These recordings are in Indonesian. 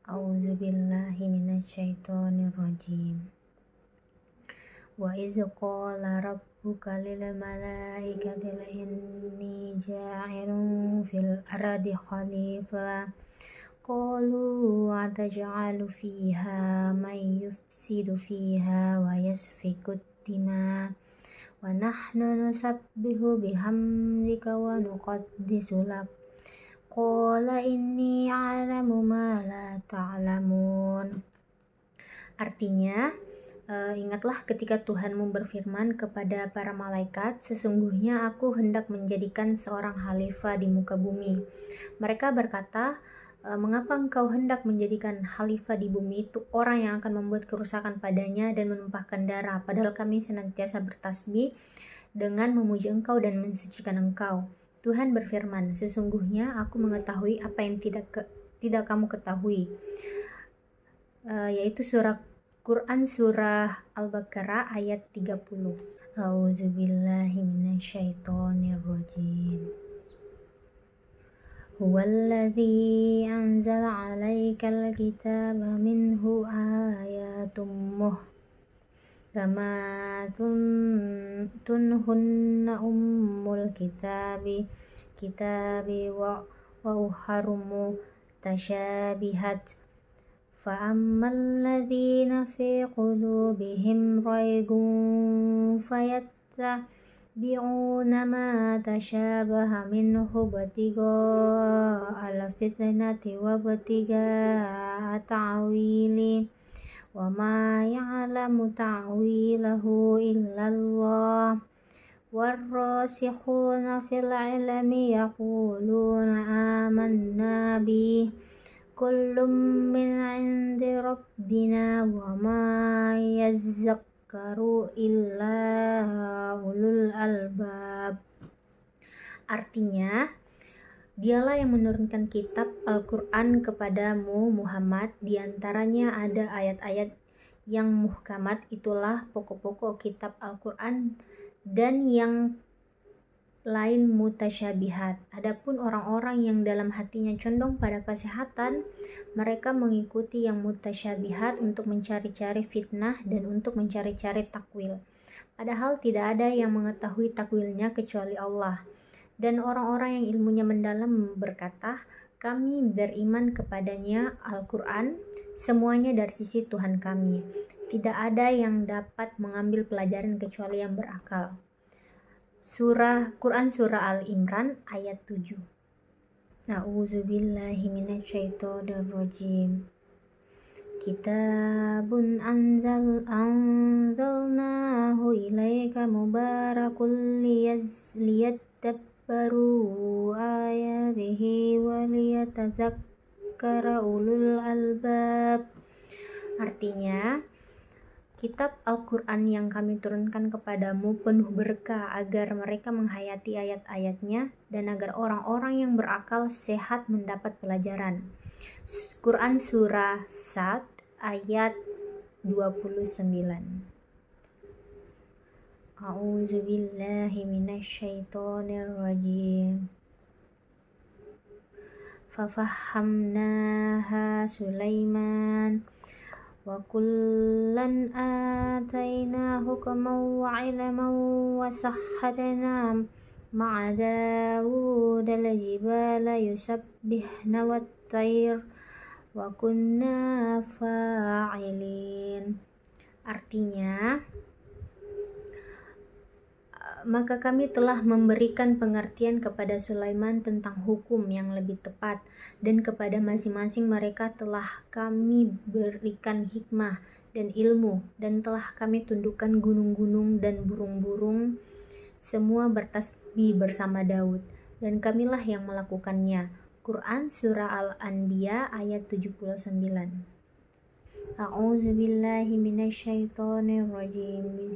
A'udzubillahi minasyaitonirrajim. Wa iz qala rabbuka lil malaikati inni ja'ilun fil ardi khalifah. Qalu ataj'alu fiha man yufsidu fiha wa yasfiku dima wa nahnu nusabbihu bihamdika wa nuqaddisu lak. Qala inni a'lamu ma la ta'lamun. Artinya, ingatlah ketika Tuhanmu berfirman kepada para malaikat, sesungguhnya aku hendak menjadikan seorang khalifah di muka bumi. Mereka berkata, mengapa engkau hendak menjadikan khalifah di bumi itu orang yang akan membuat kerusakan padanya dan menumpahkan darah, padahal kami senantiasa bertasbih dengan memuji engkau dan mensucikan engkau. Tuhan berfirman, sesungguhnya aku mengetahui apa yang tidak kamu ketahui. Yaitu Quran surah Al-Baqarah ayat 30. A'udzubillahi minasyaitonirrajim. Huwallazi anzala 'alaikal kitaba minhu ayatum tunhunna ummul kitabi wa ukharumu tasyabihat fa'ammal ladzina fi qulubihim raygun fayattabi'una ma tasyabaha minhu ibtiga'al fitnati wa ibtiga'a ta'wili wa ma ya'lamu ta'wilahu illallah warrasikhuna fil ilmi yaquluna amanna bih kullum min 'indi rabbina wa ma yazzakkaru illa ulul albab. Artinya, Dialah yang menurunkan kitab Al-Quran kepadamu Muhammad, diantaranya ada ayat-ayat yang muhkamat, itulah pokok-pokok kitab Al-Quran, dan yang lain mutasyabihat. Adapun orang-orang yang dalam hatinya condong pada kesehatan, mereka mengikuti yang mutasyabihat untuk mencari-cari fitnah dan untuk mencari-cari takwil. Padahal tidak ada yang mengetahui takwilnya kecuali Allah. Dan orang-orang yang ilmunya mendalam berkata, kami beriman kepadanya Al-Quran, semuanya dari sisi Tuhan kami. Tidak ada yang dapat mengambil pelajaran kecuali yang berakal. Quran Surah Al-Imran ayat 7. A'udzubillahi minasyaitonirrajim. Kitabun anzalnahu ilaika mubarakun liyadabbaru ayatihi wa liyatazakkara ulul albab. Artinya, kitab Al-Quran yang kami turunkan kepadamu penuh berkah agar mereka menghayati ayat-ayatnya dan agar orang-orang yang berakal sehat mendapat pelajaran. Quran Surah Sad ayat 29. A'udzubillahi minasyaitonirrajim. Fafahamnaha Sulaiman wa kullan ataina hukman wa ilman wa sahharna ma'a Dawud al-jibala yusabbihna wat-tayr wa kunna fa'ilin. Artinya, maka kami telah memberikan pengertian kepada Sulaiman tentang hukum yang lebih tepat, dan kepada masing-masing mereka telah kami berikan hikmah dan ilmu, dan telah kami tundukkan gunung-gunung dan burung-burung semua bertasbih bersama Daud, dan kamilah yang melakukannya. Quran Surah Al-Anbiya ayat 79. A'udzubillahi minasyaitonirrajim.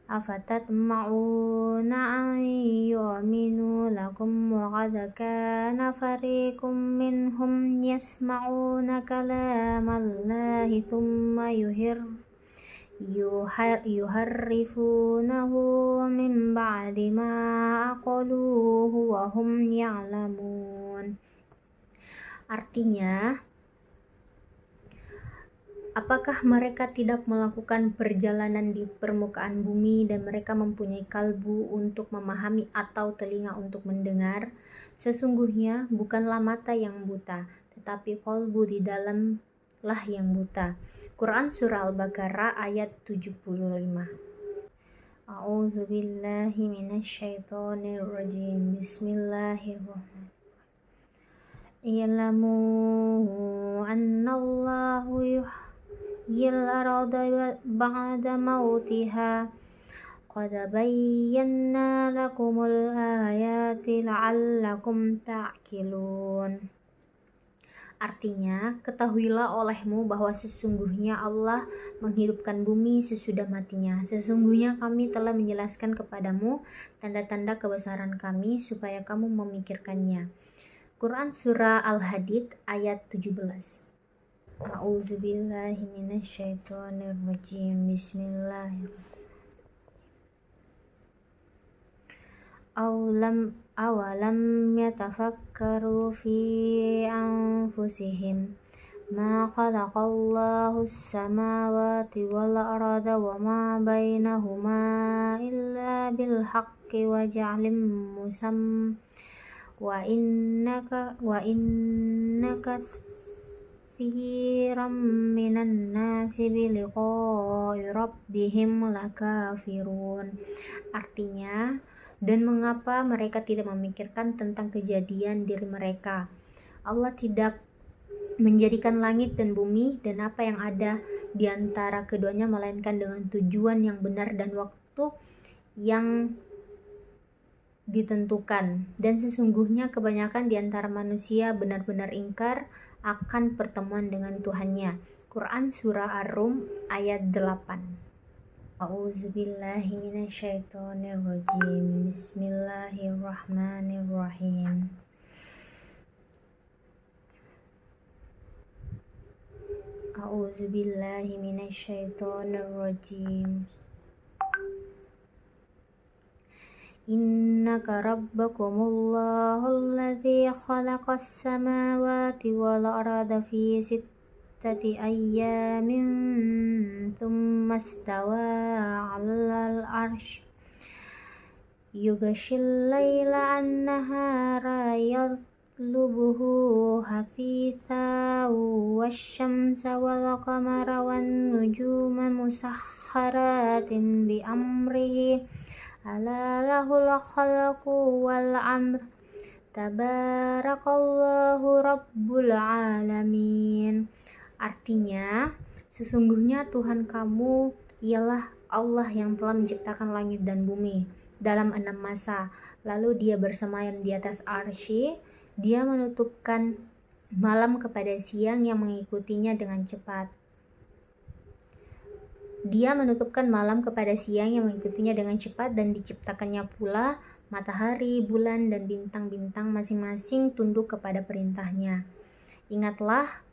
Afatatma'una an yu'minu lakum wa qad kana fariqum minhum yasma'una kalamallahi thumma yuharrifunahu min ba'di ma aqaluhu wa hum ya'lamun. Artinya, apakah mereka tidak melakukan perjalanan di permukaan bumi dan mereka mempunyai kalbu untuk memahami atau telinga untuk mendengar? Sesungguhnya bukanlah mata yang buta, tetapi kalbu di dalamlah yang buta. Quran Surah Al-Baqarah ayat 75. A'udzu billahi minasyaitonir rajim. Bismillahirrahmanirrahim. I'lamu annallahu yuhyil arda ba'da mautiha qad bayyana lakumul ayati la'allakum ta'qilun. Artinya, ketahuilah olehmu bahwa sesungguhnya Allah menghidupkan bumi sesudah matinya. Sesungguhnya kami telah menjelaskan kepadamu tanda-tanda kebesaran kami supaya kamu memikirkannya. Quran Surah Al-Hadid ayat 17. A'udzubillahi minasyaitonirrajim. Bismillahirrahmanirrahim. Awalam yatafakkaru fi anfusihim ma khalaqallahu as-samawati wal arda wa ma bainahuma illa bil haqqi wa ja'lim wa innaka katsiran minan nasi bi liqa'i rabbihim lakafirun. Artinya, dan mengapa mereka tidak memikirkan tentang kejadian diri mereka? Allah tidak menjadikan langit dan bumi dan apa yang ada di antara keduanya melainkan dengan tujuan yang benar dan waktu yang ditentukan. Dan sesungguhnya kebanyakan di antara manusia benar-benar ingkar akan pertemuan dengan Tuhannya. Quran Surah Ar-Rum ayat 8. A'udzubillahi minasyaitonirrajim. Bismillahirrahmanirrahim. A'udzubillahi minasyaitonirrajim. Innaka rabbakumullahu alladzi khalaqas samawati wal arda fi ayyamin thumma istawa 'alal 'arsy yughshil laila an-nahara yatlubuhu hafitha wasyamsa wal qamara wan nujuma musakhkharatin bi amrihi ala lahul khalqu wal amr tabarakallahu rabbul alamin. Artinya, sesungguhnya Tuhan kamu ialah Allah yang telah menciptakan langit dan bumi dalam 6 masa. Lalu dia bersemayam di atas arsy, dia menutupkan malam kepada siang yang mengikutinya dengan cepat. Dia menutupkan malam kepada siang yang mengikutinya dengan cepat dan diciptakannya pula matahari, bulan, dan bintang-bintang masing-masing tunduk kepada perintahnya. Ingatlah,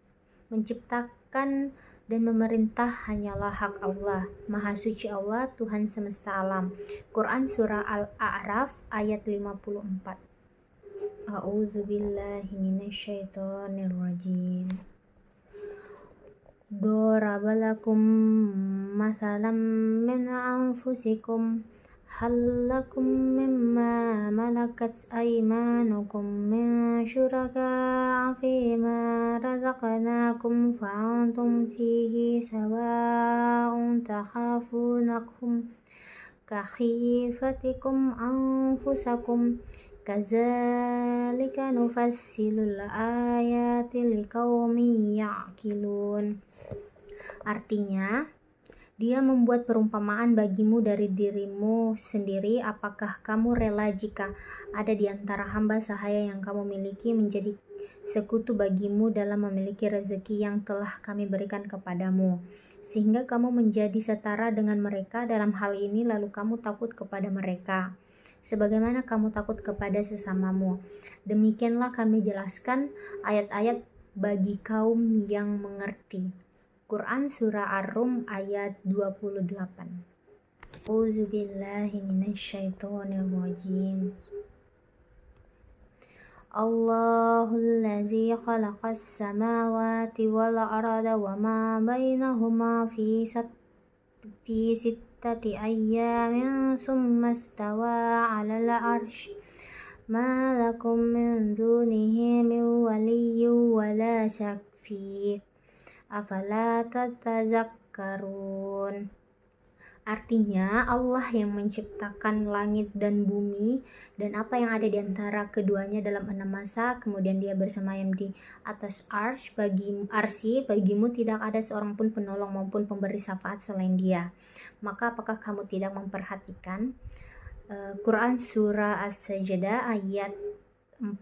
menciptakan dan memerintah hanyalah hak Allah. Maha suci Allah, Tuhan semesta alam. Quran Surah Al-A'raf ayat 54. A'udzubillahi minasyaitonirrajim. Darabalakum masalam min anfusikum hal lakum mimma malakat aymanukum min syuraka'a fima razaqnakum fa'antum fihi sawa'un takhafunakum kakhifatikum anfusakum kadzalika nufassilul ayati liqaumin ya'qilun. Artinya, dia membuat perumpamaan bagimu dari dirimu sendiri. Apakah kamu rela jika ada di antara hamba sahaya yang kamu miliki menjadi sekutu bagimu dalam memiliki rezeki yang telah kami berikan kepadamu, sehingga kamu menjadi setara dengan mereka dalam hal ini, lalu kamu takut kepada mereka sebagaimana kamu takut kepada sesamamu. Demikianlah kami jelaskan ayat-ayat bagi kaum yang mengerti. Quran Surah Ar-Rum ayat 28. A'udzubillahi minasyaitonirrajim. Allahul ladzi khalaqas samawati wal arda wa ma bainahuma fi sittati ayyamin thumma istawa 'alal 'arsy ma lakum min dunihi min waliyyin wala syafi' afala tatazakkarun. Artinya Allah yang menciptakan langit dan bumi dan apa yang ada di antara keduanya dalam 6 masa, kemudian dia bersemayam di atas bagimu tidak ada seorang pun penolong maupun pemberi syafaat selain dia. Maka apakah kamu tidak memperhatikan? Quran Surah As-Sajdah ayat 4.